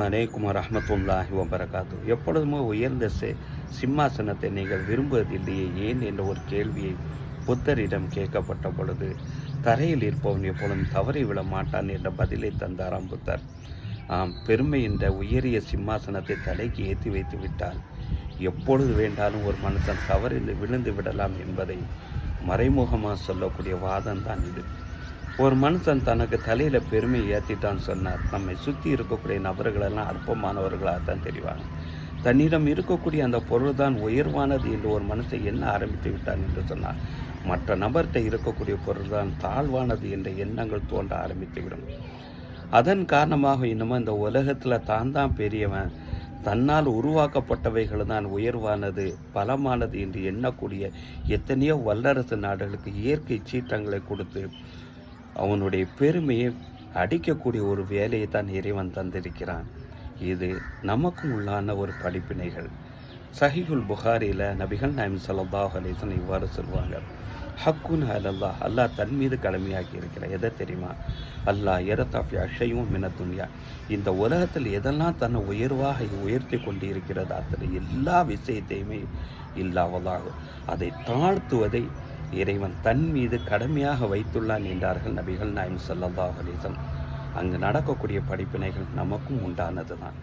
அலைக்கும் வரஹ்மத்துல்லாஹி வபரகாத்து. எப்பொழுதுமே உயர்ந்த சிம்மாசனத்தை நீங்கள் விரும்புவதில்லையே ஏன் என்ற ஒரு கேள்வியை புத்தரிடம் கேட்கப்பட்ட பொழுது, தரையில் இருப்பவன் எப்பொழுதும் தவறி விட மாட்டான் என்ற பதிலை தந்தாராம் புத்தர். பெருமை என்ற உயரிய சிம்மாசனத்தை தலைக்கு ஏற்றி வைத்து விட்டால் எப்பொழுது வேண்டாலும் ஒரு மனுஷன் தவறில் விழுந்து விடலாம் என்பதை மறைமுகமாக சொல்லக்கூடிய வாதம் தான் இது. ஒரு மனுஷன் தனக்கு தலையில் பெருமையை ஏற்றிட்டான்னு சொன்னார், நம்மை சுற்றி இருக்கக்கூடிய நபர்களெல்லாம் அற்பமானவர்களாக தான் தெரிவாங்க. தன்னிடம் இருக்கக்கூடிய அந்த பொருள் தான் உயர்வானது என்று ஒரு மனுஷன் என்ன ஆரம்பித்து விட்டான் என்று சொன்னார், மற்ற நபர்கிட்ட இருக்கக்கூடிய பொருள் தான் தாழ்வானது என்ற எண்ணங்கள் தோன்ற ஆரம்பித்துவிடும். அதன் காரணமாக இன்னமும் இந்த உலகத்தில் தான் பெரியவன், தன்னால் உருவாக்கப்பட்டவைகள் தான் உயர்வானது பலமானது என்று எண்ணக்கூடிய எத்தனையோ வல்லரசு நாடுகளுக்கு இயற்கை சீற்றங்களை கொடுத்து அவனுடைய பெருமையை அடிக்கக்கூடிய ஒரு வேலையை தான் இறைவன் தந்திருக்கிறான். இது நமக்கும் உள்ளான ஒரு படிப்பினைகள். சஹீஹுல் புகாரியில் நபிகள் நாயகம் ஸல்லல்லாஹு அலைஹி வஸல்லம் இவ்வாறு சொல்வாங்க, ஹக்குன் அலல்லாஹ், அல்லாஹ் தன் மீது கடமையாக்கி இருக்கிறார். எதை தெரியுமா? அல்லாஹ் எரத்தாஃபி அஷையும் மின துன்யா, இந்த உலகத்தில் எதெல்லாம் தன்னை உயர்வாக உயர்த்தி கொண்டு இருக்கிறது அத்தனை எல்லா விஷயத்தையுமே இல்லாவதாக அதை தாழ்த்துவதை இறைவன் தன் மீது கடமையாக வைத்துள்ளான் என்றார்கள் நபிகள் நாயகம் ஸல்லல்லாஹு அலைஹி வஸல்லம். அங்கு நடக்கக்கூடிய படிப்பினைகள் நமக்கும் உண்டானது தான்.